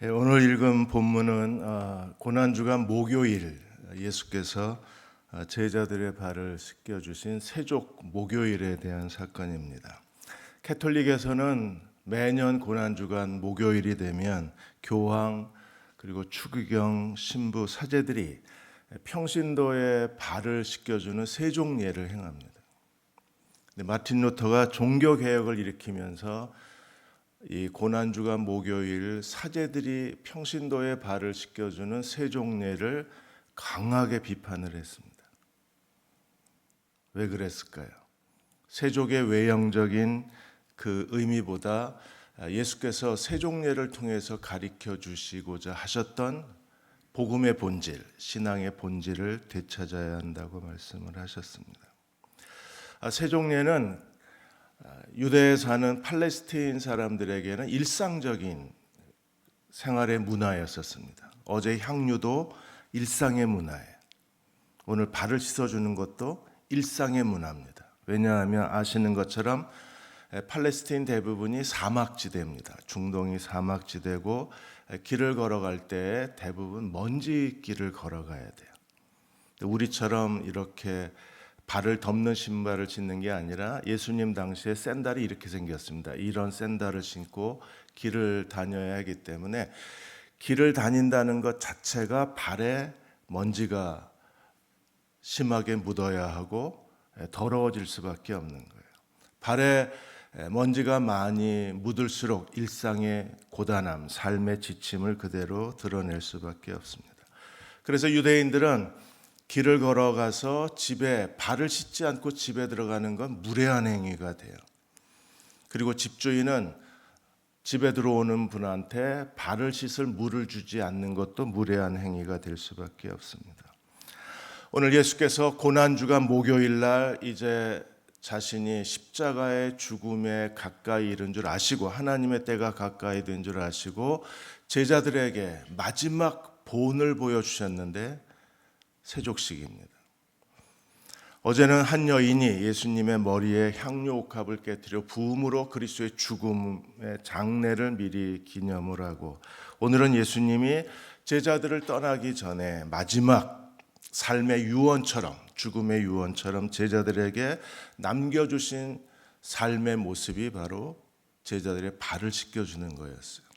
오늘 읽은 본문은 고난주간 목요일 예수께서 제자들의 발을 씻겨주신 세족 목요일에 대한 사건입니다. 캐톨릭에서는 매년 고난주간 목요일이 되면 교황 그리고 추기경 신부 사제들이 평신도의 발을 씻겨주는 세족례를 행합니다. 마틴 루터가 종교개혁을 일으키면서 이 고난주간 목요일 사제들이 평신도의 발을 씻겨주는 세족례를 강하게 비판을 했습니다. 왜 그랬을까요? 세족의 외형적인 그 의미보다 예수께서 세족례를 통해서 가르쳐 주시고자 하셨던 복음의 본질, 신앙의 본질을 되찾아야 한다고 말씀을 하셨습니다. 세족례는 유대에 사는 팔레스타인 사람들에게는 일상적인 생활의 문화였었습니다. 어제 향유도 일상의 문화예요. 오늘 발을 씻어주는 것도 일상의 문화입니다. 왜냐하면 아시는 것처럼 팔레스타인 대부분이 사막지대입니다. 중동이 사막지대고 길을 걸어갈 때 대부분 먼지 길을 걸어가야 돼요. 우리처럼 이렇게 발을 덮는 신발을 신는 게 아니라 예수님 당시에 샌들이 이렇게 생겼습니다. 이런 샌들을 신고 길을 다녀야 하기 때문에 길을 다닌다는 것 자체가 발에 먼지가 심하게 묻어야 하고 더러워질 수밖에 없는 거예요. 발에 먼지가 많이 묻을수록 일상의 고단함, 삶의 지침을 그대로 드러낼 수밖에 없습니다. 그래서 유대인들은 길을 걸어가서 집에 발을 씻지 않고 집에 들어가는 건 무례한 행위가 돼요. 그리고 집주인은 집에 들어오는 분한테 발을 씻을 물을 주지 않는 것도 무례한 행위가 될 수밖에 없습니다. 오늘 예수께서 고난주간 목요일 날 이제 자신이 십자가의 죽음에 가까이 이른 줄 아시고 하나님의 때가 가까이 된 줄 아시고 제자들에게 마지막 본을 보여주셨는데 세족식입니다. 어제는 한 여인이 예수님의 머리에 향유옥합을 깨뜨려 부음으로 그리스도의 죽음의 장례를 미리 기념을 하고, 오늘은 예수님이 제자들을 떠나기 전에 마지막 삶의 유언처럼, 죽음의 유언처럼 제자들에게 남겨주신 삶의 모습이 바로 제자들의 발을 씻겨주는 거였어요.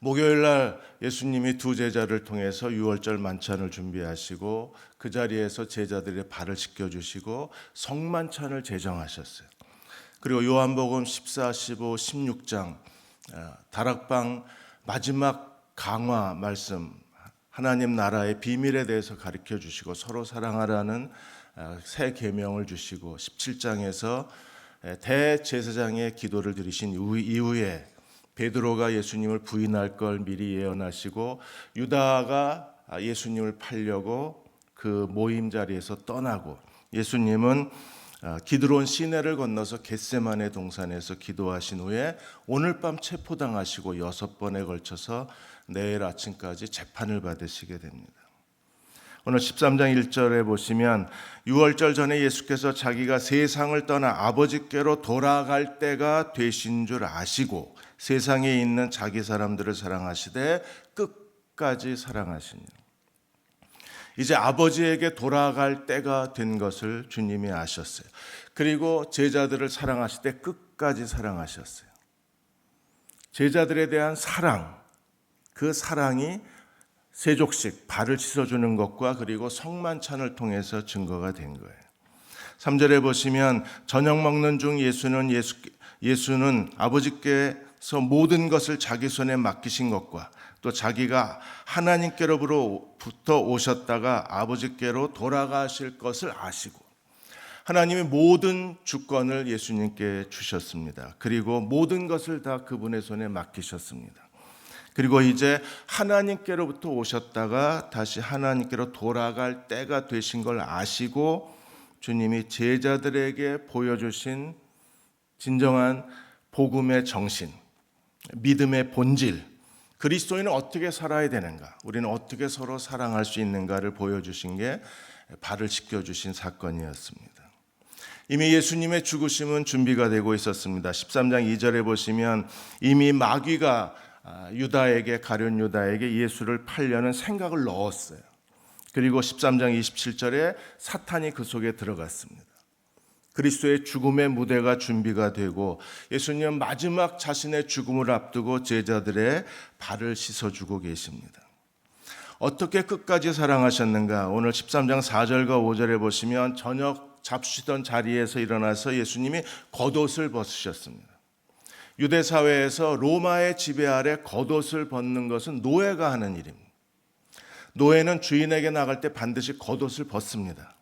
목요일 날 예수님이 두 제자를 통해서 유월절 만찬을 준비하시고 그 자리에서 제자들의 발을 씻겨주시고 성만찬을 제정하셨어요. 그리고 요한복음 14, 15, 16장 다락방 마지막 강화 말씀, 하나님 나라의 비밀에 대해서 가르쳐 주시고 서로 사랑하라는 새 계명을 주시고 17장에서 대제사장의 기도를 드리신 이후에 베드로가 예수님을 부인할 걸 미리 예언하시고 유다가 예수님을 팔려고 그 모임 자리에서 떠나고 예수님은 기드론 시내를 건너서 겟세마네 동산에서 기도하신 후에 오늘 밤 체포당하시고 6번에 걸쳐서 내일 아침까지 재판을 받으시게 됩니다. 오늘 13장 1절에 보시면 유월절 전에 예수께서 자기가 세상을 떠나 아버지께로 돌아갈 때가 되신 줄 아시고 세상에 있는 자기 사람들을 사랑하시되 끝까지 사랑하시니, 이제 아버지에게 돌아갈 때가 된 것을 주님이 아셨어요. 그리고 제자들을 사랑하실 때 끝까지 사랑하셨어요. 제자들에 대한 사랑, 그 사랑이 세족식, 발을 씻어주는 것과 그리고 성만찬을 통해서 증거가 된 거예요. 3절에 보시면 저녁 먹는 중 예수는 아버지께서 모든 것을 자기 손에 맡기신 것과 또 자기가 하나님께로부터 오셨다가 아버지께로 돌아가실 것을 아시고 하나님의 모든 주권을 예수님께 주셨습니다. 그리고 모든 것을 다 그분의 손에 맡기셨습니다. 그리고 이제 하나님께로부터 오셨다가 다시 하나님께로 돌아갈 때가 되신 걸 아시고 주님이 제자들에게 보여주신 진정한 복음의 정신, 믿음의 본질, 그리스도인은 어떻게 살아야 되는가, 우리는 어떻게 서로 사랑할 수 있는가를 보여주신 게 발을 씻겨주신 사건이었습니다. 이미 예수님의 죽으심은 준비가 되고 있었습니다. 13장 2절에 보시면 이미 마귀가 유다에게, 가룟 유다에게 예수를 팔려는 생각을 넣었어요. 그리고 13장 27절에 사탄이 그 속에 들어갔습니다. 그리스도의 죽음의 무대가 준비가 되고 예수님은 마지막 자신의 죽음을 앞두고 제자들의 발을 씻어주고 계십니다. 어떻게 끝까지 사랑하셨는가? 오늘 13장 4절과 5절에 보시면 저녁 잡수시던 자리에서 일어나서 예수님이 겉옷을 벗으셨습니다. 유대 사회에서 로마의 지배 아래 겉옷을 벗는 것은 노예가 하는 일입니다. 노예는 주인에게 나갈 때 반드시 겉옷을 벗습니다.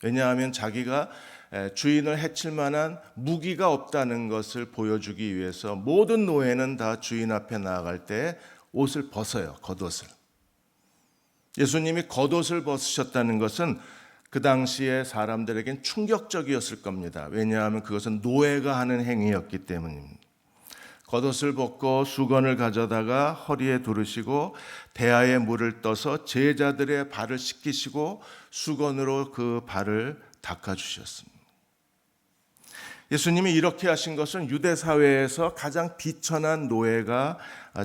왜냐하면 자기가 주인을 해칠 만한 무기가 없다는 것을 보여주기 위해서 모든 노예는 다 주인 앞에 나아갈 때 옷을 벗어요. 겉옷을. 예수님이 겉옷을 벗으셨다는 것은 그 당시에 사람들에겐 충격적이었을 겁니다. 왜냐하면 그것은 노예가 하는 행위였기 때문입니다. 겉옷을 벗고 수건을 가져다가 허리에 두르시고 대야에 물을 떠서 제자들의 발을 씻기시고 수건으로 그 발을 닦아주셨습니다. 예수님이 이렇게 하신 것은 유대 사회에서 가장 비천한 노예가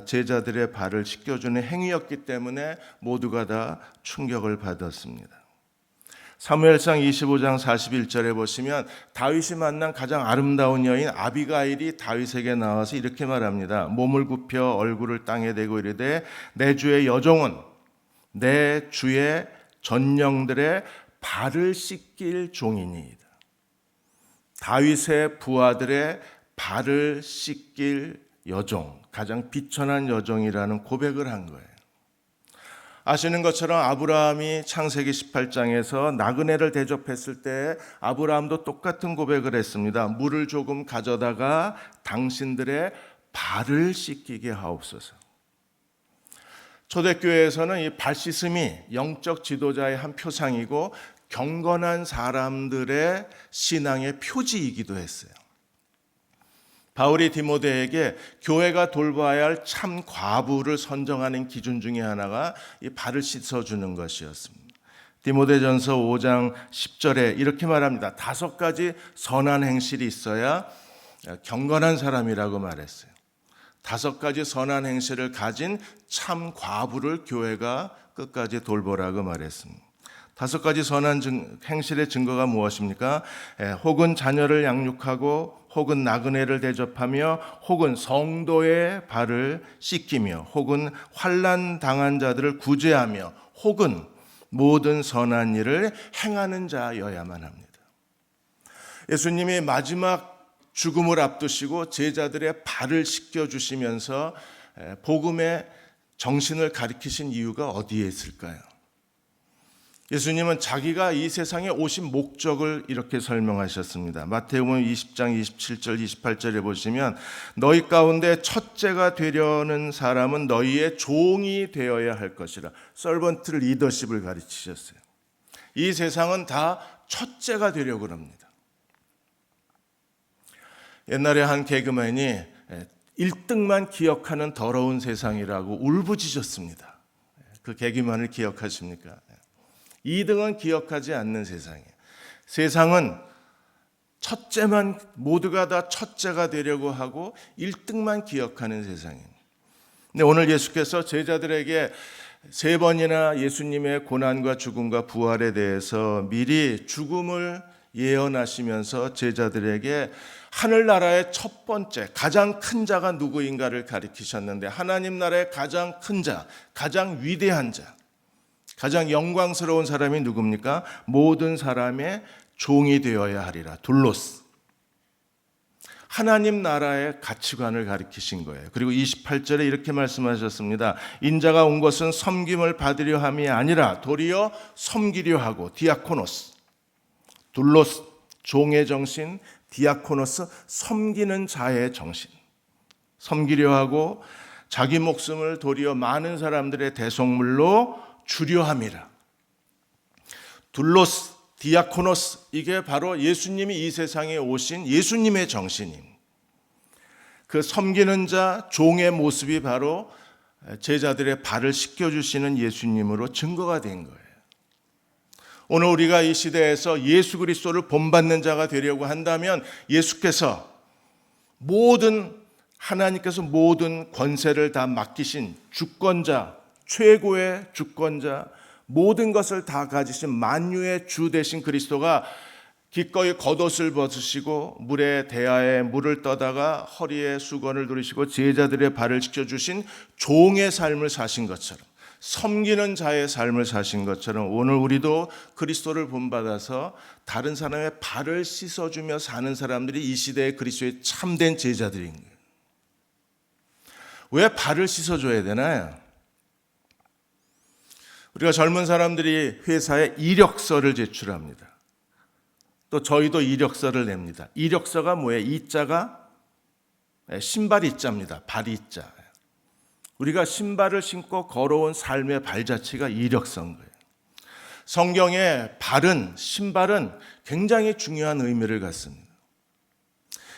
제자들의 발을 씻겨주는 행위였기 때문에 모두가 다 충격을 받았습니다. 사무엘상 25장 41절에 보시면 다윗이 만난 가장 아름다운 여인 아비가일이 다윗에게 나와서 이렇게 말합니다. 몸을 굽혀 얼굴을 땅에 대고 이르되 내 주의 여종은 내 주의 전령들의 발을 씻길 종이니이다. 다윗의 부하들의 발을 씻길 여종, 가장 비천한 여종이라는 고백을 한 거예요. 아시는 것처럼 아브라함이 창세기 18장에서 나그네를 대접했을 때 아브라함도 똑같은 고백을 했습니다. 물을 조금 가져다가 당신들의 발을 씻기게 하옵소서. 초대교회에서는 이 발 씻음이 영적 지도자의 한 표상이고 경건한 사람들의 신앙의 표지이기도 했어요. 바울이 디모데에게 교회가 돌봐야 할 참 과부를 선정하는 기준 중에 하나가 이 발을 씻어주는 것이었습니다. 디모데전서 5장 10절에 이렇게 말합니다. 5가지 선한 행실이 있어야 경건한 사람이라고 말했어요. 5가지 선한 행실을 가진 참 과부를 교회가 끝까지 돌보라고 말했습니다. 5가지 선한 행실의 증거가 무엇입니까? 혹은 자녀를 양육하고 혹은 나그네를 대접하며 혹은 성도의 발을 씻기며 혹은 환난 당한 자들을 구제하며 혹은 모든 선한 일을 행하는 자여야만 합니다. 예수님이 마지막 죽음을 앞두시고 제자들의 발을 씻겨주시면서 복음의 정신을 가리키신 이유가 어디에 있을까요? 예수님은 자기가 이 세상에 오신 목적을 이렇게 설명하셨습니다. 마태복음 20장 27절 28절에 보시면 너희 가운데 첫째가 되려는 사람은 너희의 종이 되어야 할 것이라. 서번트 리더십을 가르치셨어요. 이 세상은 다 첫째가 되려고 합니다. 옛날에 한 개그맨이 1등만 기억하는 더러운 세상이라고 울부짖었습니다. 그 개그맨을 기억하십니까? 2등은 기억하지 않는 세상이에요. 세상은 첫째만, 모두가 다 첫째가 되려고 하고 1등만 기억하는 세상이에요. 근데 오늘 예수께서 제자들에게 3번이나 예수님의 고난과 죽음과 부활에 대해서 미리 죽음을 예언하시면서 제자들에게 하늘나라의 첫 번째, 가장 큰 자가 누구인가를 가르치셨는데 하나님 나라의 가장 큰 자, 가장 위대한 자, 가장 영광스러운 사람이 누굽니까? 모든 사람의 종이 되어야 하리라. 둘로스. 하나님 나라의 가치관을 가리키신 거예요. 그리고 28절에 이렇게 말씀하셨습니다. 인자가 온 것은 섬김을 받으려 함이 아니라 도리어 섬기려 하고, 디아코노스. 둘로스, 종의 정신, 디아코노스, 섬기는 자의 정신. 섬기려 하고 자기 목숨을 도리어 많은 사람들의 대속물로 주려 함이라. 둘로스, 디아코노스, 이게 바로 예수님이 이 세상에 오신 예수님의 정신입니다. 그 섬기는 자, 종의 모습이 바로 제자들의 발을 씻겨주시는 예수님으로 증거가 된 거예요. 오늘 우리가 이 시대에서 예수 그리스도를 본받는 자가 되려고 한다면 예수께서 모든 하나님께서 모든 권세를 다 맡기신 주권자, 최고의 주권자, 모든 것을 다 가지신 만유의 주 되신 그리스도가 기꺼이 겉옷을 벗으시고 물의 대야에 물을 떠다가 허리에 수건을 두르시고 제자들의 발을 씻겨주신 종의 삶을 사신 것처럼, 섬기는 자의 삶을 사신 것처럼 오늘 우리도 그리스도를 본받아서 다른 사람의 발을 씻어주며 사는 사람들이 이 시대의 그리스도의 참된 제자들인 거예요. 왜 발을 씻어줘야 되나요? 우리가 젊은 사람들이 회사에 이력서를 제출합니다. 또 저희도 이력서를 냅니다. 이력서가 뭐예요? 이자가 신발 이자입니다. 발 이자. 우리가 신발을 신고 걸어온 삶의 발자취가 이력서인 거예요. 성경에 발은, 신발은 굉장히 중요한 의미를 갖습니다.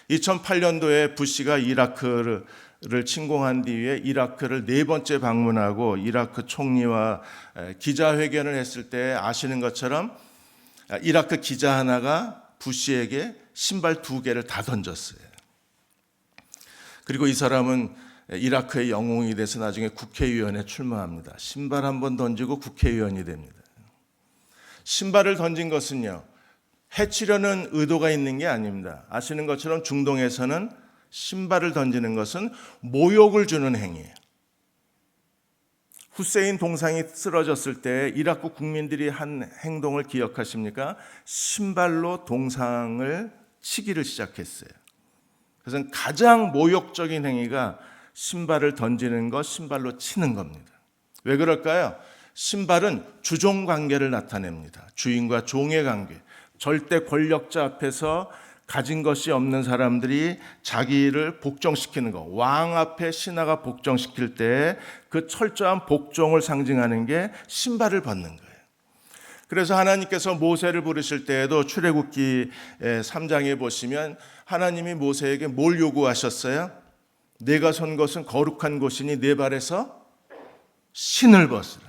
2008년도에 부시가 이라크를 침공한 뒤에 이라크를 4번째 방문하고 이라크 총리와 기자회견을 했을 때 아시는 것처럼 이라크 기자 하나가 부시에게 신발 2개를 다 던졌어요. 그리고 이 사람은 이라크의 영웅이 돼서 나중에 국회의원에 출마합니다. 신발 한 번 던지고 국회의원이 됩니다. 신발을 던진 것은요, 해치려는 의도가 있는 게 아닙니다. 아시는 것처럼 중동에서는 신발을 던지는 것은 모욕을 주는 행위예요. 후세인 동상이 쓰러졌을 때 이라크 국민들이 한 행동을 기억하십니까? 신발로 동상을 치기를 시작했어요. 그래서 가장 모욕적인 행위가 신발을 던지는 것, 신발로 치는 겁니다. 왜 그럴까요? 신발은 주종 관계를 나타냅니다. 주인과 종의 관계. 절대 권력자 앞에서 가진 것이 없는 사람들이 자기를 복종시키는 것, 왕 앞에 신하가 복종시킬 때 그 철저한 복종을 상징하는 게 신발을 벗는 거예요. 그래서 하나님께서 모세를 부르실 때에도 출애굽기 3장에 보시면 하나님이 모세에게 뭘 요구하셨어요? 내가 선 곳은 거룩한 곳이니 내 발에서 신을 벗으라.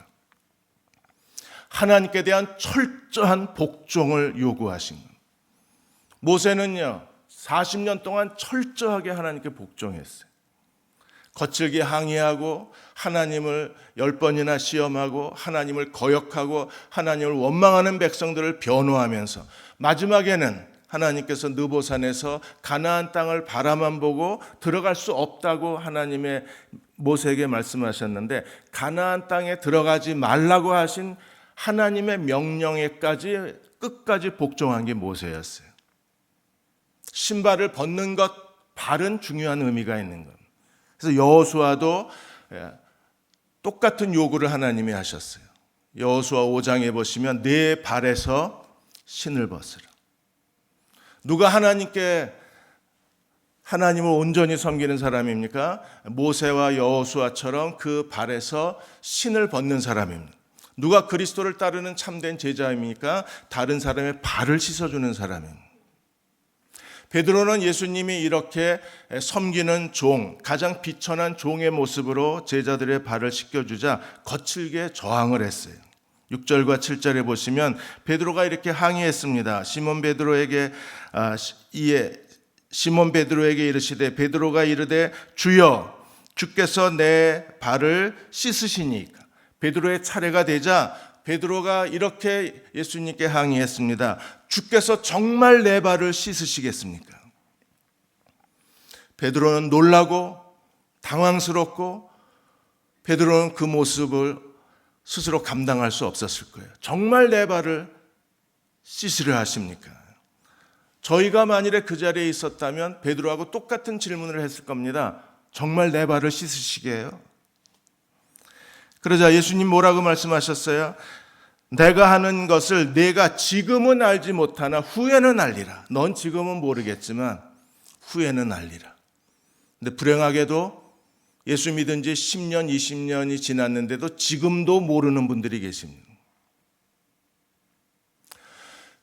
하나님께 대한 철저한 복종을 요구하신 겁니다. 모세는요 40년 동안 철저하게 하나님께 복종했어요. 거칠게 항의하고 하나님을 10번이나 시험하고 하나님을 거역하고 하나님을 원망하는 백성들을 변호하면서 마지막에는 하나님께서 느보산에서 가나안 땅을 바라만 보고 들어갈 수 없다고 하나님의 모세에게 말씀하셨는데 가나안 땅에 들어가지 말라고 하신 하나님의 명령에까지 끝까지 복종한 게 모세였어요. 신발을 벗는 것, 발은 중요한 의미가 있는 겁니다. 그래서 여호수아도 똑같은 요구를 하나님이 하셨어요. 여호수아 5장에 보시면 내 발에서 신을 벗으라. 누가 하나님께 하나님을 온전히 섬기는 사람입니까? 모세와 여호수아처럼 그 발에서 신을 벗는 사람입니다. 누가 그리스도를 따르는 참된 제자입니까? 다른 사람의 발을 씻어주는 사람입니다. 베드로는 예수님이 이렇게 섬기는 종, 가장 비천한 종의 모습으로 제자들의 발을 씻겨주자 거칠게 저항을 했어요. 6절과 7절에 보시면 베드로가 이렇게 항의했습니다. 시몬 베드로에게 이르시되 베드로가 이르되 주여 주께서 내 발을 씻으시니까. 베드로의 차례가 되자 베드로가 이렇게 예수님께 항의했습니다. 주께서 정말 내 발을 씻으시겠습니까? 베드로는 놀라고 당황스럽고 베드로는 그 모습을 스스로 감당할 수 없었을 거예요. 정말 내 발을 씻으려 하십니까? 저희가 만일에 그 자리에 있었다면 베드로하고 똑같은 질문을 했을 겁니다. 정말 내 발을 씻으시게요? 그러자 예수님 뭐라고 말씀하셨어요? 내가 하는 것을 내가 지금은 알지 못하나 후에는 알리라. 넌 지금은 모르겠지만 후에는 알리라. 근데 불행하게도 예수 믿은 지 10년, 20년이 지났는데도 지금도 모르는 분들이 계십니다.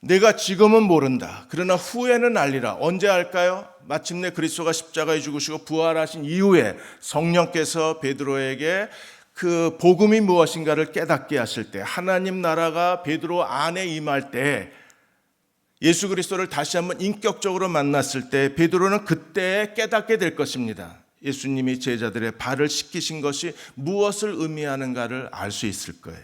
내가 지금은 모른다. 그러나 후에는 알리라. 언제 알까요? 마침내 그리스도가 십자가에 죽으시고 부활하신 이후에 성령께서 베드로에게 그 복음이 무엇인가를 깨닫게 하실 때, 하나님 나라가 베드로 안에 임할 때, 예수 그리스도를 다시 한번 인격적으로 만났을 때 베드로는 그때 깨닫게 될 것입니다. 예수님이 제자들의 발을 씻기신 것이 무엇을 의미하는가를 알 수 있을 거예요.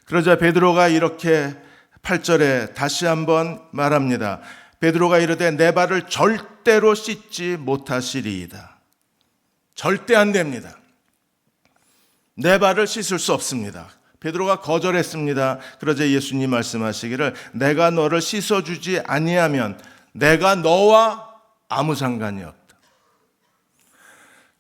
그러자 베드로가 이렇게 8절에 다시 한번 말합니다. 베드로가 이르되 내 발을 절대로 씻지 못하시리이다. 절대 안 됩니다. 내 발을 씻을 수 없습니다. 베드로가 거절했습니다. 그러자 예수님 말씀하시기를 내가 너를 씻어주지 아니하면 내가 너와 아무 상관이 없다.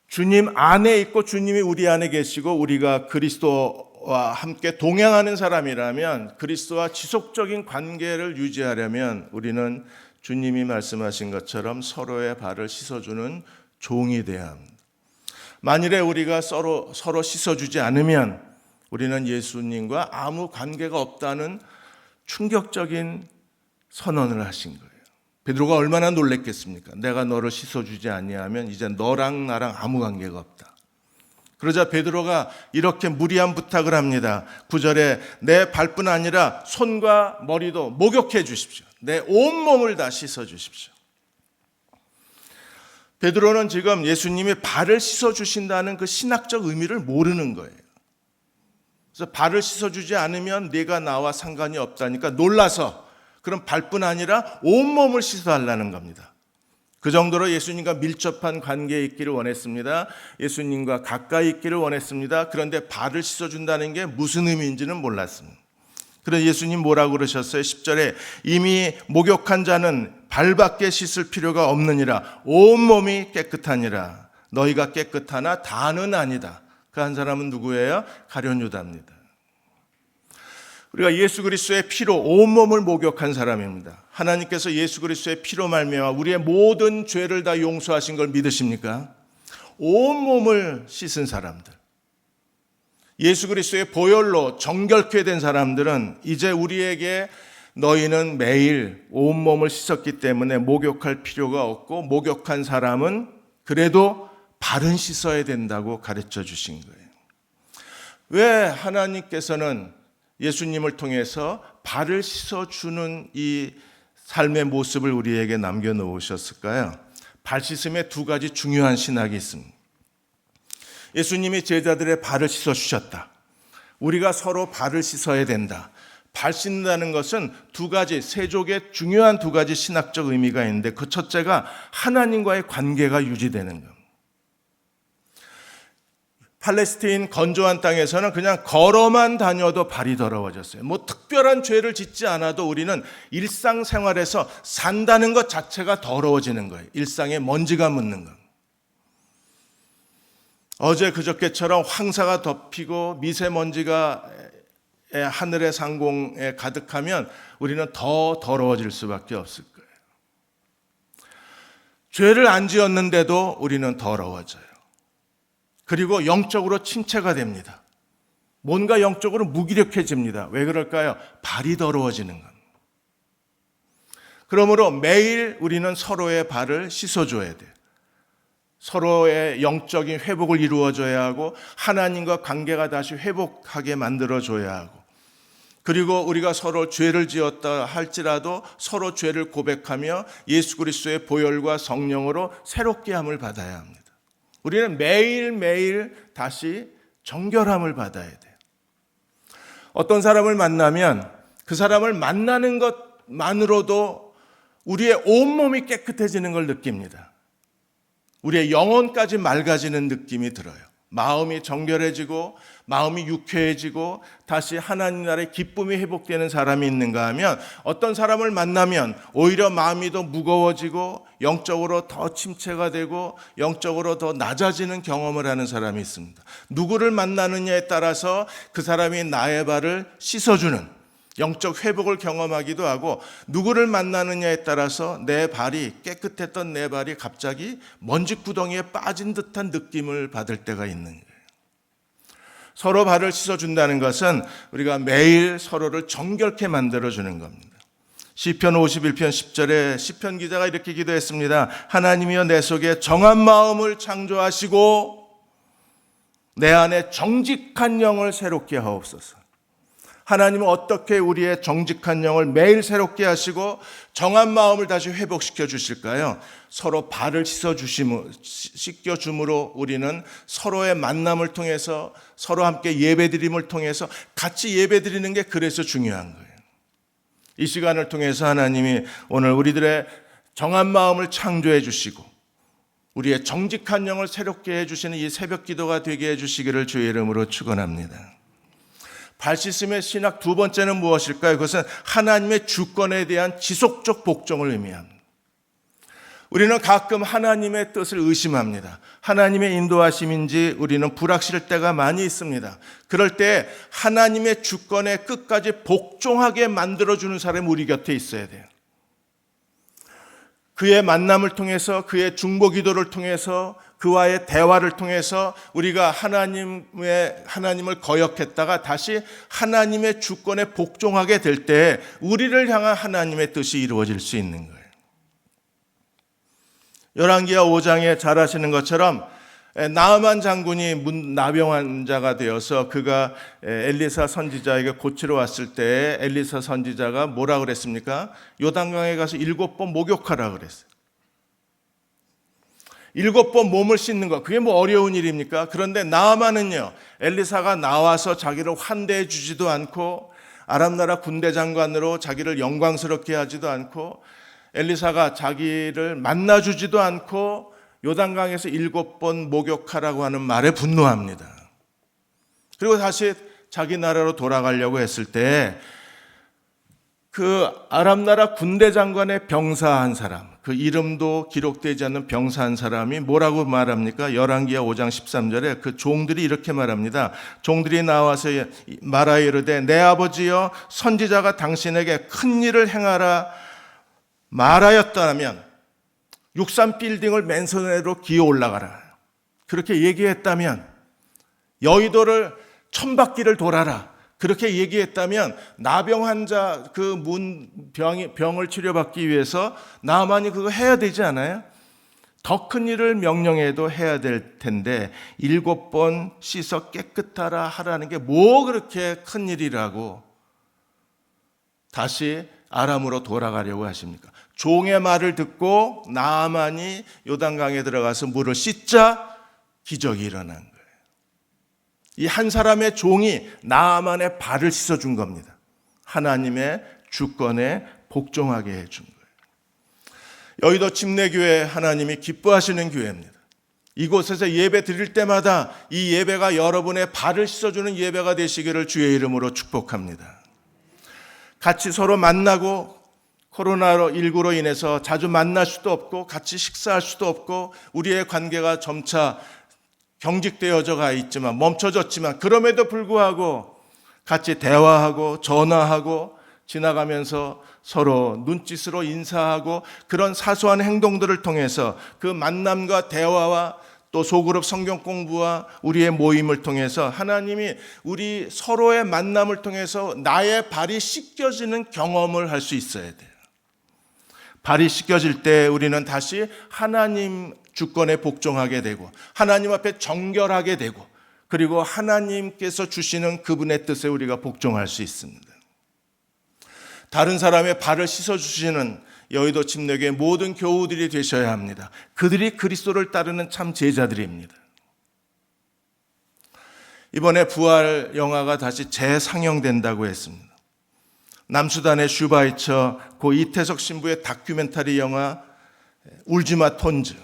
주님 안에 있고 주님이 우리 안에 계시고 우리가 그리스도와 함께 동행하는 사람이라면 그리스도와 지속적인 관계를 유지하려면 우리는 주님이 말씀하신 것처럼 서로의 발을 씻어주는 종이 되어야 합니다. 만일에 우리가 서로 씻어주지 않으면 우리는 예수님과 아무 관계가 없다는 충격적인 선언을 하신 거예요. 베드로가 얼마나 놀랬겠습니까? 내가 너를 씻어주지 아니하면 이제 너랑 나랑 아무 관계가 없다. 그러자 베드로가 이렇게 무리한 부탁을 합니다. 9절에 내 발뿐 아니라 손과 머리도 목욕해 주십시오. 내 온몸을 다 씻어 주십시오. 베드로는 지금 예수님이 발을 씻어 주신다는 그 신학적 의미를 모르는 거예요. 그래서 발을 씻어 주지 않으면 네가 나와 상관이 없다니까 놀라서 그럼 발뿐 아니라 온몸을 씻어달라는 겁니다. 그 정도로 예수님과 밀접한 관계에 있기를 원했습니다. 예수님과 가까이 있기를 원했습니다. 그런데 발을 씻어준다는 게 무슨 의미인지는 몰랐습니다. 그래서 예수님 뭐라고 그러셨어요? 10절에 이미 목욕한 자는 발밖에 씻을 필요가 없느니라. 온몸이 깨끗하니라. 너희가 깨끗하나 다는 아니다. 그 한 사람은 누구예요? 가룟 유다입니다. 우리가 예수 그리스도의 피로 온몸을 목욕한 사람입니다. 하나님께서 예수 그리스도의 피로 말미암아 우리의 모든 죄를 다 용서하신 걸 믿으십니까? 온몸을 씻은 사람들, 예수 그리스도의 보혈로 정결케 된 사람들은 이제 우리에게 너희는 매일 온몸을 씻었기 때문에 목욕할 필요가 없고 목욕한 사람은 그래도 발은 씻어야 된다고 가르쳐 주신 거예요. 왜 하나님께서는 예수님을 통해서 발을 씻어주는 이 삶의 모습을 우리에게 남겨놓으셨을까요? 발 씻음에 두 가지 중요한 신학이 있습니다. 예수님이 제자들의 발을 씻어주셨다. 우리가 서로 발을 씻어야 된다. 발 씻는다는 것은 두 가지, 세족의 중요한 두 가지 신학적 의미가 있는데 그 첫째가 하나님과의 관계가 유지되는 겁니다. 팔레스타인 건조한 땅에서는 그냥 걸어만 다녀도 발이 더러워졌어요. 뭐 특별한 죄를 짓지 않아도 우리는 일상생활에서 산다는 것 자체가 더러워지는 거예요. 일상에 먼지가 묻는 것. 어제 그저께처럼 황사가 덮이고 미세먼지가 하늘의 상공에 가득하면 우리는 더 더러워질 수밖에 없을 거예요. 죄를 안 지었는데도 우리는 더러워져요. 그리고 영적으로 침체가 됩니다. 뭔가 영적으로 무기력해집니다. 왜 그럴까요? 발이 더러워지는 겁니다. 그러므로 매일 우리는 서로의 발을 씻어줘야 돼요. 서로의 영적인 회복을 이루어줘야 하고 하나님과 관계가 다시 회복하게 만들어줘야 하고 그리고 우리가 서로 죄를 지었다 할지라도 서로 죄를 고백하며 예수 그리스도의 보혈과 성령으로 새롭게 함을 받아야 합니다. 우리는 매일매일 다시 정결함을 받아야 돼요. 어떤 사람을 만나면 그 사람을 만나는 것만으로도 우리의 온몸이 깨끗해지는 걸 느낍니다. 우리의 영혼까지 맑아지는 느낌이 들어요. 마음이 정결해지고 마음이 유쾌해지고 다시 하나님 나라의 기쁨이 회복되는 사람이 있는가 하면 어떤 사람을 만나면 오히려 마음이 더 무거워지고 영적으로 더 침체가 되고 영적으로 더 낮아지는 경험을 하는 사람이 있습니다. 누구를 만나느냐에 따라서 그 사람이 나의 발을 씻어주는 영적 회복을 경험하기도 하고 누구를 만나느냐에 따라서 내 발이 깨끗했던 내 발이 갑자기 먼지구덩이에 빠진 듯한 느낌을 받을 때가 있는 거예요. 서로 발을 씻어준다는 것은 우리가 매일 서로를 정결케 만들어주는 겁니다. 시편 51편 10절에 시편 기자가 이렇게 기도했습니다. 하나님이여 내 속에 정한 마음을 창조하시고 내 안에 정직한 영을 새롭게 하옵소서. 하나님은 어떻게 우리의 정직한 영을 매일 새롭게 하시고 정한 마음을 다시 회복시켜 주실까요? 서로 발을 씻겨줌으로 우리는 서로의 만남을 통해서 서로 함께 예배드림을 통해서 같이 예배드리는 게 그래서 중요한 거예요. 이 시간을 통해서 하나님이 오늘 우리들의 정한 마음을 창조해 주시고 우리의 정직한 영을 새롭게 해주시는 이 새벽 기도가 되게 해주시기를 주의 이름으로 축원합니다. 발 씻음의 신학 두 번째는 무엇일까요? 그것은 하나님의 주권에 대한 지속적 복종을 의미합니다. 우리는 가끔 하나님의 뜻을 의심합니다. 하나님의 인도하심인지 우리는 불확실할 때가 많이 있습니다. 그럴 때 하나님의 주권에 끝까지 복종하게 만들어주는 사람이 우리 곁에 있어야 돼요. 그의 만남을 통해서, 그의 중보 기도를 통해서, 그와의 대화를 통해서 우리가 하나님을 거역했다가 다시 하나님의 주권에 복종하게 될 때 우리를 향한 하나님의 뜻이 이루어질 수 있는 거예요. 열왕기하 5장에 잘 아시는 것처럼 나아만 장군이 나병 환자가 되어서 그가 엘리사 선지자에게 고치러 왔을 때 엘리사 선지자가 뭐라 그랬습니까? 요단강에 가서 7번 목욕하라 그랬어요. 7번 몸을 씻는 거, 그게 뭐 어려운 일입니까? 그런데 나아만은요, 엘리사가 나와서 자기를 환대해 주지도 않고 아람 나라 군대 장관으로 자기를 영광스럽게 하지도 않고 엘리사가 자기를 만나주지도 않고 요단강에서 7번 목욕하라고 하는 말에 분노합니다. 그리고 다시 자기 나라로 돌아가려고 했을 때 그 아람 나라 군대 장관의 병사한 사람, 그 이름도 기록되지 않는 병사한 사람이 뭐라고 말합니까? 열왕기하 5장 13절에 그 종들이 이렇게 말합니다. 종들이 나와서 말하여 이르되 내 아버지여 선지자가 당신에게 큰 일을 행하라 말하였다면 63 빌딩을 맨손으로 기어 올라가라. 그렇게 얘기했다면 여의도를 1000바퀴를 돌아라. 그렇게 얘기했다면 나병 환자 그 병을 치료받기 위해서 나만이 그거 해야 되지 않아요? 더 큰 일을 명령해도 해야 될 텐데 7번 씻어 깨끗하라 하라는 게 뭐 그렇게 큰 일이라고 다시 아람으로 돌아가려고 하십니까? 종의 말을 듣고 나아만이 요단강에 들어가서 물을 씻자 기적이 일어난 거예요. 이 한 사람의 종이 나아만의 발을 씻어준 겁니다. 하나님의 주권에 복종하게 해준 거예요. 여의도 침례교회 하나님이 기뻐하시는 교회입니다. 이곳에서 예배 드릴 때마다 이 예배가 여러분의 발을 씻어주는 예배가 되시기를 주의 이름으로 축복합니다. 같이 서로 만나고 코로나19로 인해서 자주 만날 수도 없고 같이 식사할 수도 없고 우리의 관계가 점차 경직되어져 가 있지만 멈춰졌지만 그럼에도 불구하고 같이 대화하고 전화하고 지나가면서 서로 눈짓으로 인사하고 그런 사소한 행동들을 통해서 그 만남과 대화와 또 소그룹 성경 공부와 우리의 모임을 통해서 하나님이 우리 서로의 만남을 통해서 나의 발이 씻겨지는 경험을 할 수 있어야 돼요. 발이 씻겨질 때 우리는 다시 하나님 주권에 복종하게 되고 하나님 앞에 정결하게 되고 그리고 하나님께서 주시는 그분의 뜻에 우리가 복종할 수 있습니다. 다른 사람의 발을 씻어주시는 여의도 침례교회 모든 교우들이 되셔야 합니다. 그들이 그리스도를 따르는 참 제자들입니다. 이번에 부활 영화가 다시 재상영된다고 했습니다. 남수단의 슈바이처 고 이태석 신부의 다큐멘터리 영화 울지마 톤즈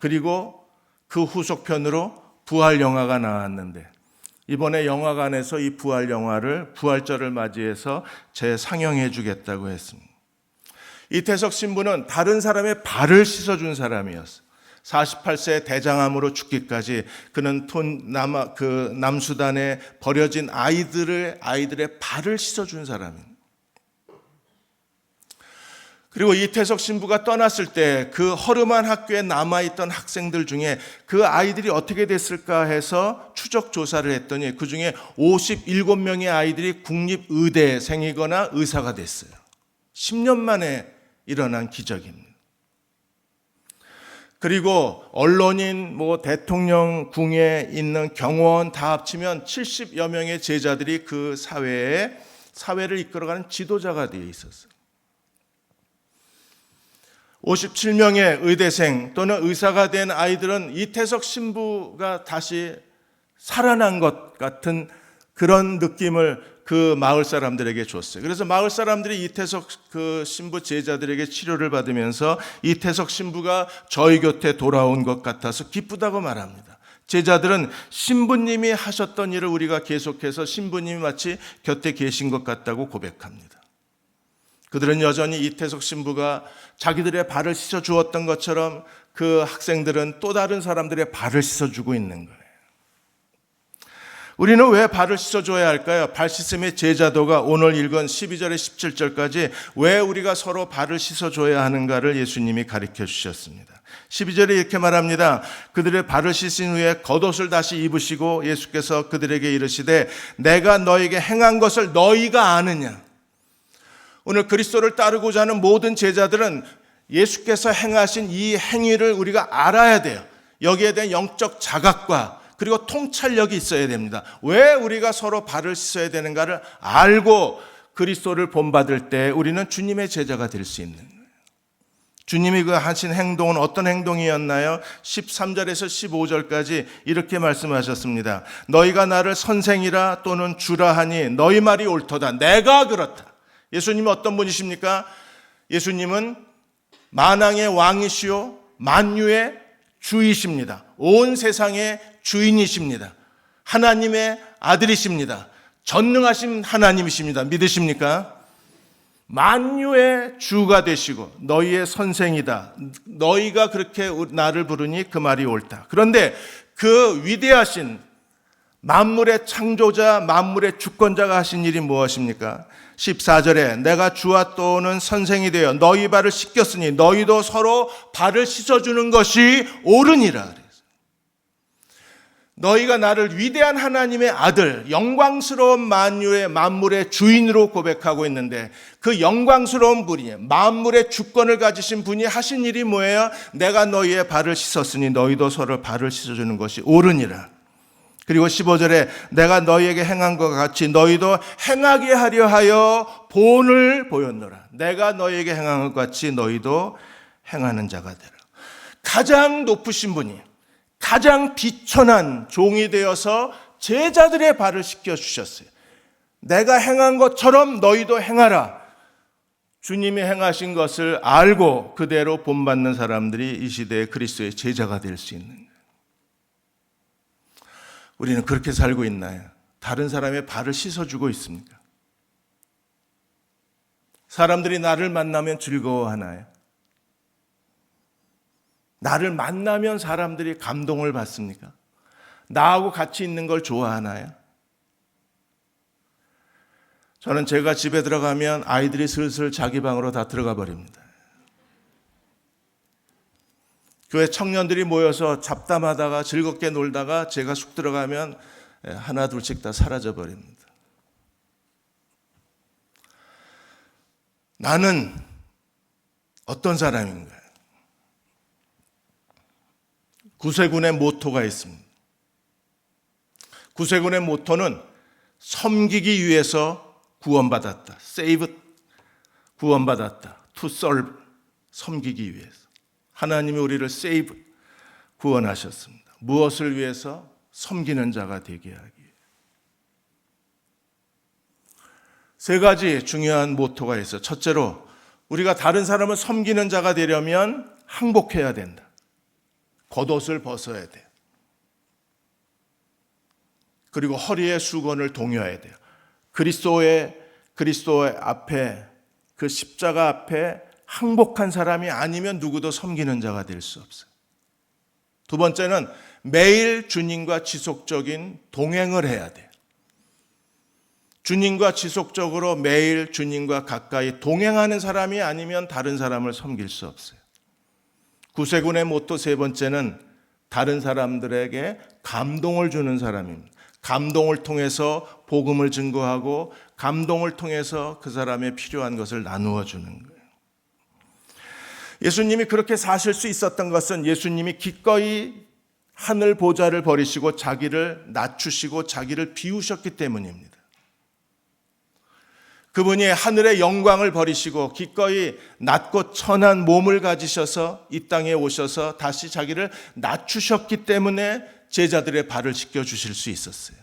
그리고 그 후속편으로 부활 영화가 나왔는데 이번에 영화관에서 이 부활 영화를 부활절을 맞이해서 재상영해 주겠다고 했습니다. 이태석 신부는 다른 사람의 발을 씻어준 사람이었어요. 48세 대장암으로 죽기까지 그는 남수단에 버려진 아이들의 발을 씻어준 사람입니다. 그리고 이태석 신부가 떠났을 때 그 허름한 학교에 남아있던 학생들 중에 그 아이들이 어떻게 됐을까 해서 추적 조사를 했더니 그 중에 57명의 아이들이 국립의대생이거나 의사가 됐어요. 10년 만에 일어난 기적입니다. 그리고 언론인, 대통령 궁에 있는 경호원 다 합치면 70여 명의 제자들이 그 사회를 이끌어가는 지도자가 되어 있었어요. 57명의 의대생 또는 의사가 된 아이들은 이태석 신부가 다시 살아난 것 같은 그런 느낌을 그 마을 사람들에게 줬어요. 그래서 마을 사람들이 이태석 그 신부 제자들에게 치료를 받으면서 이태석 신부가 저희 곁에 돌아온 것 같아서 기쁘다고 말합니다. 제자들은 신부님이 하셨던 일을 우리가 계속해서 신부님이 마치 곁에 계신 것 같다고 고백합니다. 그들은 여전히 이태석 신부가 자기들의 발을 씻어 주었던 것처럼 그 학생들은 또 다른 사람들의 발을 씻어 주고 있는 거예요. 우리는 왜 발을 씻어줘야 할까요? 발 씻음의 제자도가 오늘 읽은 12절에 17절까지 왜 우리가 서로 발을 씻어줘야 하는가를 예수님이 가르쳐 주셨습니다. 12절에 이렇게 말합니다. 그들의 발을 씻은 후에 겉옷을 다시 입으시고 예수께서 그들에게 이르시되 내가 너에게 행한 것을 너희가 아느냐. 오늘 그리스도를 따르고자 하는 모든 제자들은 예수께서 행하신 이 행위를 우리가 알아야 돼요. 여기에 대한 영적 자각과 그리고 통찰력이 있어야 됩니다. 왜 우리가 서로 발을 씻어야 되는가를 알고 그리스도를 본받을 때 우리는 주님의 제자가 될 수 있는 거예요. 주님이 그 하신 행동은 어떤 행동이었나요? 13절에서 15절까지 이렇게 말씀하셨습니다. 너희가 나를 선생이라 또는 주라 하니 너희 말이 옳도다. 내가 그렇다. 예수님은 어떤 분이십니까? 예수님은 만왕의 왕이시요 만유의 주이십니다. 온 세상의 주인이십니다. 하나님의 아들이십니다. 전능하신 하나님이십니다. 믿으십니까? 만유의 주가 되시고 너희의 선생이다. 너희가 그렇게 나를 부르니 그 말이 옳다. 그런데 그 위대하신 만물의 창조자, 만물의 주권자가 하신 일이 무엇입니까? 14절에 내가 주와 또는 선생이 되어 너희 발을 씻겼으니 너희도 서로 발을 씻어주는 것이 옳으니라. 너희가 나를 위대한 하나님의 아들, 영광스러운 만물의 주인으로 고백하고 있는데 그 영광스러운 분이 만물의 주권을 가지신 분이 하신 일이 뭐예요? 내가 너희의 발을 씻었으니 너희도 서로 발을 씻어주는 것이 옳으니라. 그리고 15절에 내가 너희에게 행한 것 같이 너희도 행하게 하려 하여 본을 보였노라. 내가 너희에게 행한 것 같이 너희도 행하는 자가 되라. 가장 높으신 분이 가장 비천한 종이 되어서 제자들의 발을 씻겨주셨어요. 내가 행한 것처럼 너희도 행하라. 주님이 행하신 것을 알고 그대로 본받는 사람들이 이 시대에 그리스도의 제자가 될 수 있는 거예요. 우리는 그렇게 살고 있나요? 다른 사람의 발을 씻어주고 있습니까? 사람들이 나를 만나면 즐거워하나요? 나를 만나면 사람들이 감동을 받습니까? 나하고 같이 있는 걸 좋아하나요? 저는 제가 집에 들어가면 아이들이 슬슬 자기 방으로 다 들어가 버립니다. 교회 청년들이 모여서 잡담하다가 즐겁게 놀다가 제가 쑥 들어가면 하나 둘씩 다 사라져 버립니다. 나는 어떤 사람인가요? 구세군의 모토가 있습니다. 구세군의 모토는 섬기기 위해서 구원받았다. save, 구원받았다. to serve, 섬기기 위해서. 하나님이 우리를 save, 구원하셨습니다. 무엇을 위해서? 섬기는 자가 되게 하기 위해. 세 가지 중요한 모토가 있어요. 첫째로 우리가 다른 사람을 섬기는 자가 되려면 항복해야 된다. 겉옷을 벗어야 돼요. 그리고 허리에 수건을 동여야 돼요. 그리스도의 앞에, 그 십자가 앞에 항복한 사람이 아니면 누구도 섬기는 자가 될 수 없어요. 두 번째는 매일 주님과 지속적인 동행을 해야 돼요. 주님과 지속적으로 매일 주님과 가까이 동행하는 사람이 아니면 다른 사람을 섬길 수 없어요. 구세군의 모토 세 번째는 다른 사람들에게 감동을 주는 사람입니다. 감동을 통해서 복음을 증거하고 감동을 통해서 그 사람의 필요한 것을 나누어 주는 거예요. 예수님이 그렇게 사실 수 있었던 것은 예수님이 기꺼이 하늘 보좌를 버리시고 자기를 낮추시고 자기를 비우셨기 때문입니다. 그분이 하늘의 영광을 버리시고 기꺼이 낮고 천한 몸을 가지셔서 이 땅에 오셔서 다시 자기를 낮추셨기 때문에 제자들의 발을 씻겨주실 수 있었어요.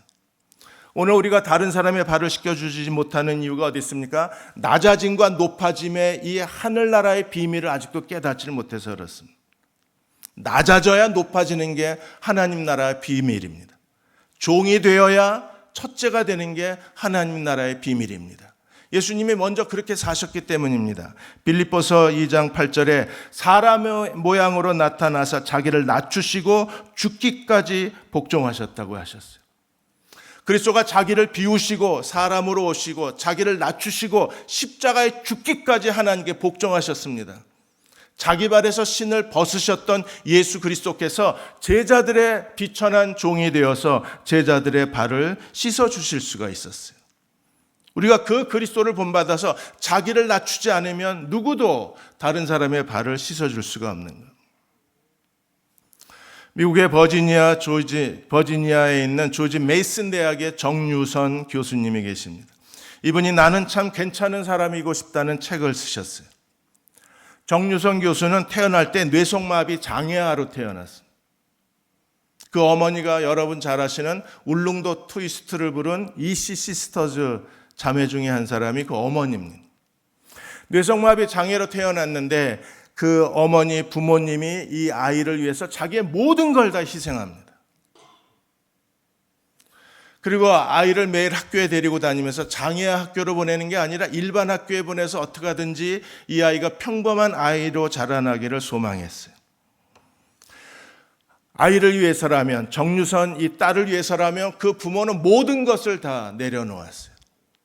오늘 우리가 다른 사람의 발을 씻겨주지 못하는 이유가 어디 있습니까? 낮아짐과 높아짐의 이 하늘나라의 비밀을 아직도 깨닫지를 못해서 그렇습니다. 낮아져야 높아지는 게 하나님 나라의 비밀입니다. 종이 되어야 첫째가 되는 게 하나님 나라의 비밀입니다. 예수님이 먼저 그렇게 사셨기 때문입니다. 빌립보서 2장 8절에 사람의 모양으로 나타나사 자기를 낮추시고 죽기까지 복종하셨다고 하셨어요. 그리스도가 자기를 비우시고 사람으로 오시고 자기를 낮추시고 십자가에 죽기까지 하나님께 복종하셨습니다. 자기 발에서 신을 벗으셨던 예수 그리스도께서 제자들의 비천한 종이 되어서 제자들의 발을 씻어주실 수가 있었어요. 우리가 그 그리스도를 본받아서 자기를 낮추지 않으면 누구도 다른 사람의 발을 씻어줄 수가 없는 거예요. 미국의 버지니아에 있는 조지 메이슨 대학의 정유선 교수님이 계십니다. 이분이 나는 참 괜찮은 사람이고 싶다는 책을 쓰셨어요. 정유선 교수는 태어날 때 뇌성마비 장애아로 태어났습니다. 그 어머니가 여러분 잘 아시는 울릉도 트위스트를 부른 이씨 시스터즈 자매 중에 한 사람이 그 어머니입니다. 뇌성마비 장애로 태어났는데 그 어머니 부모님이 이 아이를 위해서 자기의 모든 걸 다 희생합니다. 그리고 아이를 매일 학교에 데리고 다니면서 장애아 학교로 보내는 게 아니라 일반 학교에 보내서 어떻게 하든지 이 아이가 평범한 아이로 자라나기를 소망했어요. 아이를 위해서라면, 정유선 이 딸을 위해서라면 그 부모는 모든 것을 다 내려놓았어요.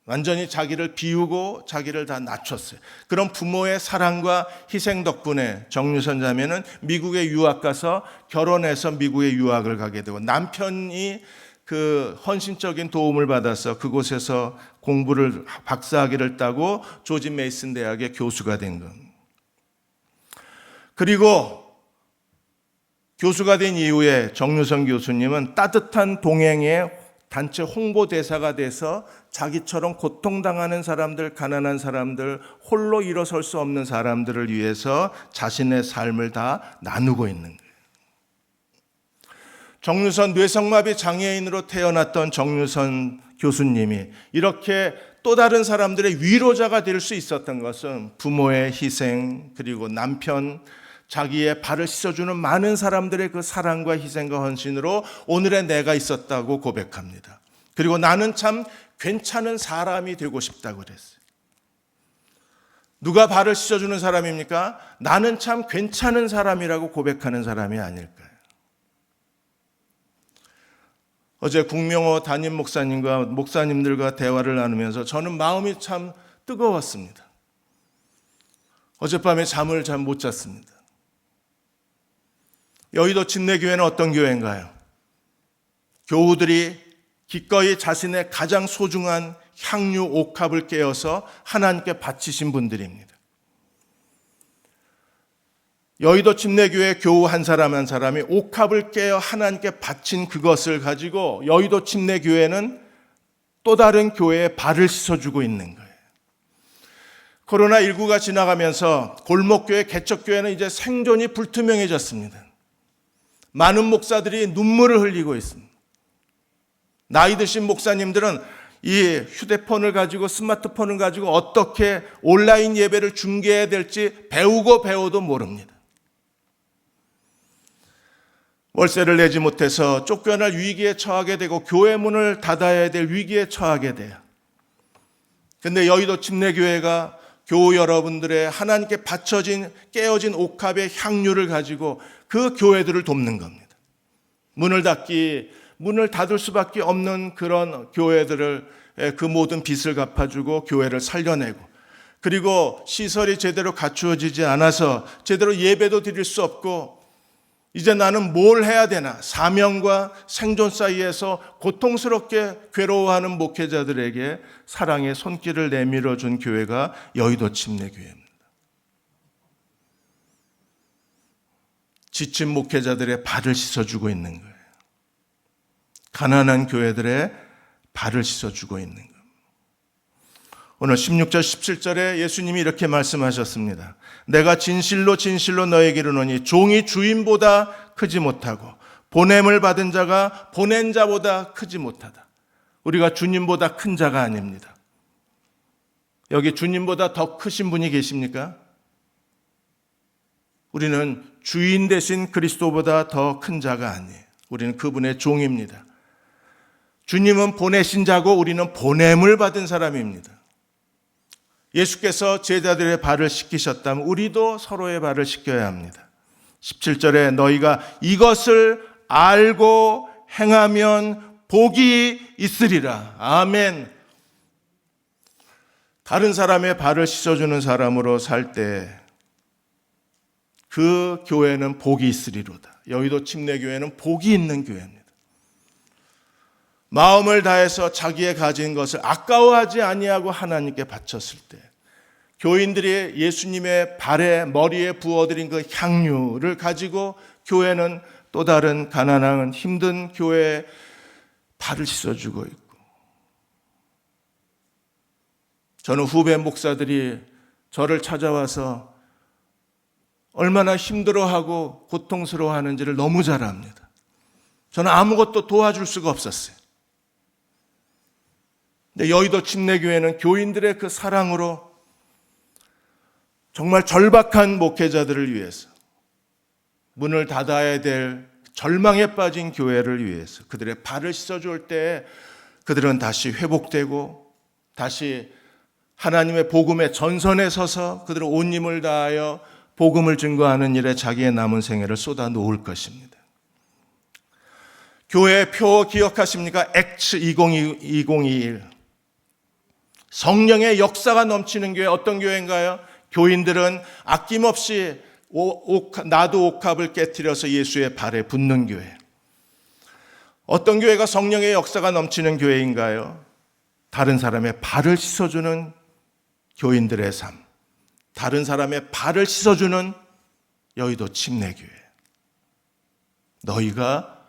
완전히 자기를 비우고 자기를 다 낮췄어요. 그런 부모의 사랑과 희생 덕분에 정유선 자매는 미국에 유학 가서 결혼해서 미국에 유학을 가게 되고 남편이 그 헌신적인 도움을 받아서 그곳에서 공부를 박사학위를 따고 조지 메이슨 대학의 교수가 된 겁니다. 그리고 교수가 된 이후에 정유선 교수님은 따뜻한 동행의 단체 홍보대사가 돼서 자기처럼 고통당하는 사람들, 가난한 사람들, 홀로 일어설 수 없는 사람들을 위해서 자신의 삶을 다 나누고 있는 거예요. 정유선 뇌성마비 장애인으로 태어났던 정유선 교수님이 이렇게 또 다른 사람들의 위로자가 될 수 있었던 것은 부모의 희생, 그리고 남편, 자기의 발을 씻어주는 많은 사람들의 그 사랑과 희생과 헌신으로 오늘의 내가 있었다고 고백합니다. 그리고 나는 참 괜찮은 사람이 되고 싶다고 그랬어요. 누가 발을 씻어주는 사람입니까? 나는 참 괜찮은 사람이라고 고백하는 사람이 아닐까요? 어제 국명호 담임 목사님과 목사님들과 대화를 나누면서 저는 마음이 참 뜨거웠습니다. 어젯밤에 잠을 잘 못 잤습니다. 여의도 침례교회는 어떤 교회인가요? 교우들이 기꺼이 자신의 가장 소중한 향유 옥합을 깨어서 하나님께 바치신 분들입니다. 여의도 침례교회 교우 한 사람 한 사람이 옥합을 깨어 하나님께 바친 그것을 가지고 여의도 침례교회는 또 다른 교회에 발을 씻어주고 있는 거예요. 코로나19가 지나가면서 골목교회, 개척교회는 이제 생존이 불투명해졌습니다. 많은 목사들이 눈물을 흘리고 있습니다. 나이 드신 목사님들은 이 휴대폰을 가지고 스마트폰을 가지고 어떻게 온라인 예배를 중계해야 될지 배워도 모릅니다. 월세를 내지 못해서 쫓겨날 위기에 처하게 되고 교회 문을 닫아야 될 위기에 처하게 돼요. 그런데 여의도 침례교회가 교우 여러분들의 하나님께 바쳐진 깨어진 옥합의 향유를 가지고 그 교회들을 돕는 겁니다. 문을 닫을 수밖에 없는 그런 교회들을 그 모든 빚을 갚아주고 교회를 살려내고, 그리고 시설이 제대로 갖추어지지 않아서 제대로 예배도 드릴 수 없고 이제 나는 뭘 해야 되나, 사명과 생존 사이에서 고통스럽게 괴로워하는 목회자들에게 사랑의 손길을 내밀어 준 교회가 여의도 침례교회입니다. 지친 목회자들의 발을 씻어주고 있는 거예요. 가난한 교회들의 발을 씻어주고 있는 거예요. 오늘 16절 17절에 예수님이 이렇게 말씀하셨습니다. 내가 진실로 진실로 너에게 이르노니 종이 주인보다 크지 못하고 보냄을 받은 자가 보낸 자보다 크지 못하다. 우리가 주님보다 큰 자가 아닙니다. 여기 주님보다 더 크신 분이 계십니까? 우리는 주인 대신 그리스도보다 더 큰 자가 아니에요. 우리는 그분의 종입니다. 주님은 보내신 자고 우리는 보냄을 받은 사람입니다. 예수께서 제자들의 발을 씻기셨다면 우리도 서로의 발을 씻겨야 합니다. 17절에 너희가 이것을 알고 행하면 복이 있으리라. 아멘. 다른 사람의 발을 씻어주는 사람으로 살 때 그 교회는 복이 있으리로다. 여의도 침례교회는 복이 있는 교회입니다. 마음을 다해서 자기의 가진 것을 아까워하지 아니하고 하나님께 바쳤을 때 교인들이 예수님의 발에 머리에 부어드린 그 향유를 가지고 교회는 또 다른 가난한 힘든 교회의 발을 씻어주고 있고, 저는 후배 목사들이 저를 찾아와서 얼마나 힘들어하고 고통스러워하는지를 너무 잘 압니다. 저는 아무것도 도와줄 수가 없었어요. 근데 여의도 침례교회는 교인들의 그 사랑으로 정말 절박한 목회자들을 위해서, 문을 닫아야 될 절망에 빠진 교회를 위해서 그들의 발을 씻어줄 때 그들은 다시 회복되고 다시 하나님의 복음의 전선에 서서 그들은 온 힘을 다하여 복음을 증거하는 일에 자기의 남은 생애를 쏟아 놓을 것입니다. 교회의 표 기억하십니까? 액츠 2021. 성령의 역사가 넘치는 교회, 어떤 교회인가요? 교인들은 아낌없이 나도 옥합을 깨트려서 예수의 발에 붙는 교회. 어떤 교회가 성령의 역사가 넘치는 교회인가요? 다른 사람의 발을 씻어주는 교인들의 삶, 다른 사람의 발을 씻어주는 여의도 침례교회. 너희가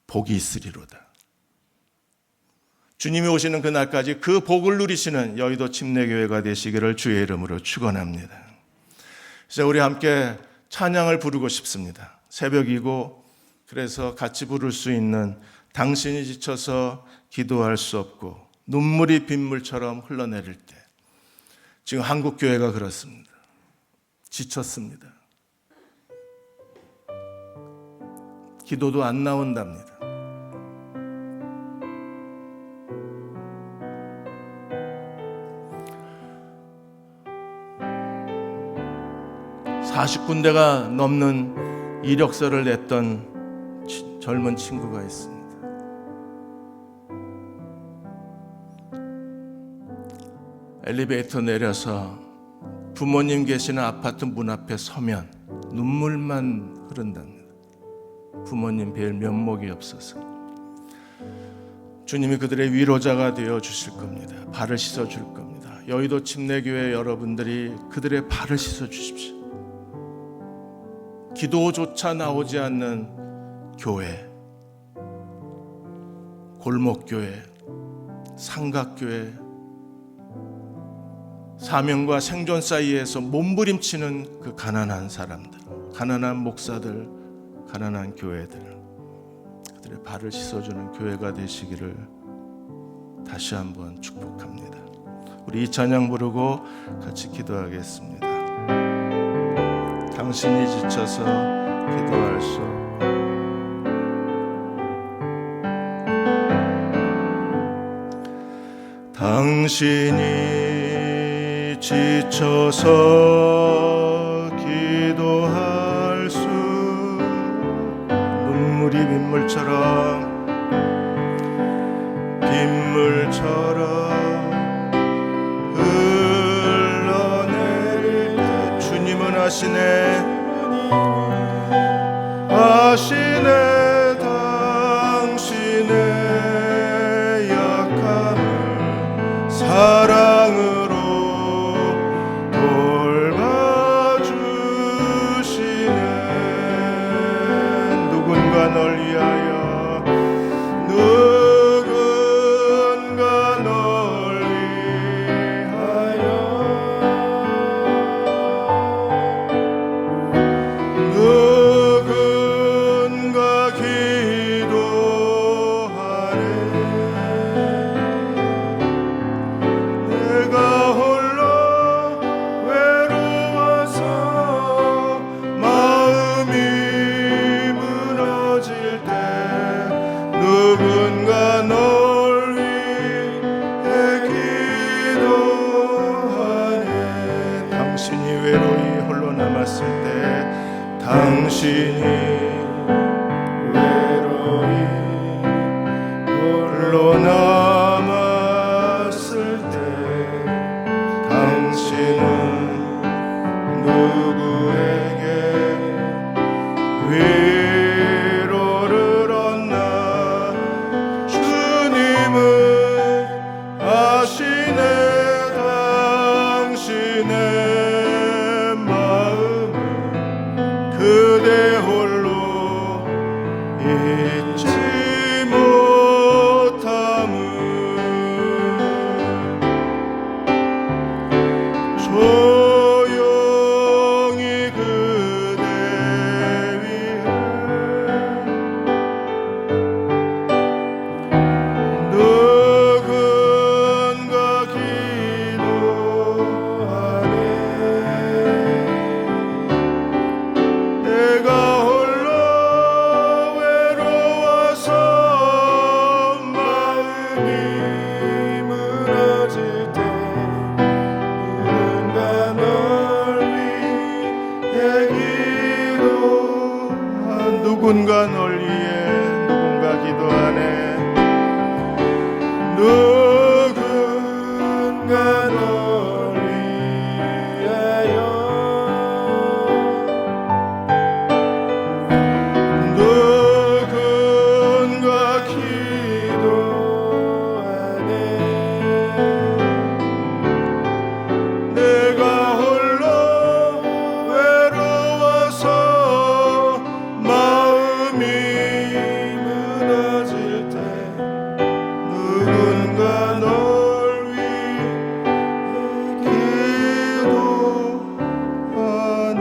복이 있으리로다. 주님이 오시는 그날까지 그 복을 누리시는 여의도 침례교회가 되시기를 주의 이름으로 축원합니다. 이제 우리 함께 찬양을 부르고 싶습니다. 새벽이고 그래서 같이 부를 수 있는 당신이 지쳐서 기도할 수 없고 눈물이 빗물처럼 흘러내릴 때, 지금 한국 교회가 그렇습니다. 지쳤습니다. 기도도 안 나온답니다. (40군데가) 넘는 이력서를 냈던 젊은 친구가 있습니다. 엘리베이터 내려서 부모님 계시는 아파트 문 앞에 서면 눈물만 흐른답니다. 부모님 뵐 면목이 없어서. 주님이 그들의 위로자가 되어 주실 겁니다. 발을 씻어 줄 겁니다. 여의도 침례교회 여러분들이 그들의 발을 씻어 주십시오. 기도조차 나오지 않는 교회, 골목교회, 삼각교회, 사명과 생존 사이에서 몸부림치는 그 가난한 사람들, 가난한 목사들, 가난한 교회들, 그들의 발을 씻어주는 교회가 되시기를 다시 한번 축복합니다. 우리 이 찬양 부르고 같이 기도하겠습니다. 당신이 지쳐서 기도할 수 없고 당신이 지쳐서 기도할 수 눈물이 빗물처럼 흘러내릴 때 주님은 아시네 당신의 약함을 사랑으로 돌봐주시네 누군가 널 위해 기도하네. 당신이 외로이 홀로 남았을 때, 당신이 외로이 홀로 남았을 때, 당신은 누구에게 위로를 얻나. 주님은 아시네. 당신의 마음을 그대 홀로 잊지 못함을. 조용히 그대 위해 누군가 기도하네. 내가 홀로 외로워서 마음이 무너질 때, 누군가 널 위해 누군가 널 위해 누군가 기도하네. 누군가 널 위하여 누군가 기도하네. 내가 홀로 외로워서 마음이 무너질 때, 누군가 널 위해 기도하네.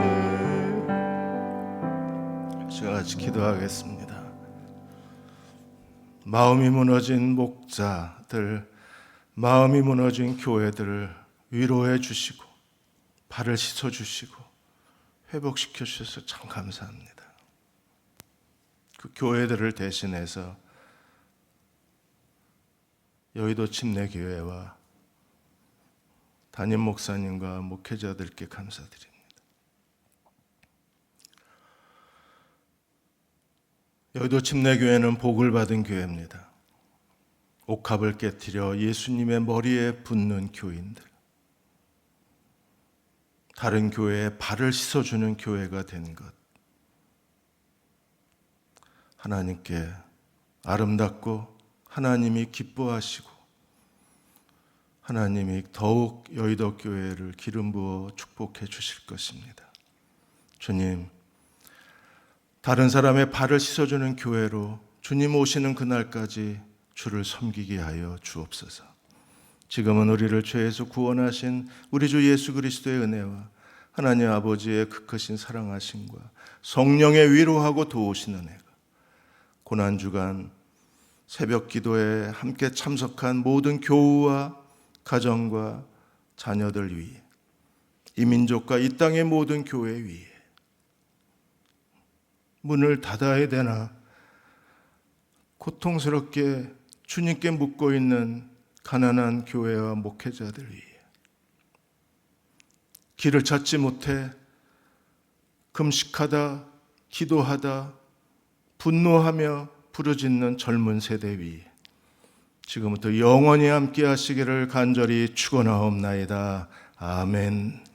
제가 같이 기도하겠습니다. 마음이 무너진 목자들, 마음이 무너진 교회들을 위로해 주시고 발을 씻어 주시고 회복시켜 주셔서 참 감사합니다. 그 교회들을 대신해서 여의도 침례교회와 담임 목사님과 목회자들께 감사드립니다. 여의도 침례교회는 복을 받은 교회입니다. 옥합을 깨뜨려 예수님의 머리에 붙는 교인들, 다른 교회에 발을 씻어주는 교회가 된 것, 하나님께 아름답고 하나님이 기뻐하시고 하나님이 더욱 여의도 교회를 기름 부어 축복해 주실 것입니다. 주님, 다른 사람의 발을 씻어주는 교회로 주님 오시는 그날까지 주를 섬기게 하여 주옵소서. 지금은 우리를 죄에서 구원하신 우리 주 예수 그리스도의 은혜와 하나님 아버지의 그 크신 사랑하심과 성령의 위로하고 도우시는 은혜가 고난주간 새벽 기도에 함께 참석한 모든 교우와 가정과 자녀들 위해, 이 민족과 이 땅의 모든 교회 위에 문을 닫아야 되나 고통스럽게 주님께 묻고 있는 가난한 교회와 목회자들 위해, 길을 찾지 못해 금식하다 기도하다 분노하며 부르짖는 젊은 세대 위에 지금부터 영원히 함께 하시기를 간절히 축원하옵나이다. 아멘.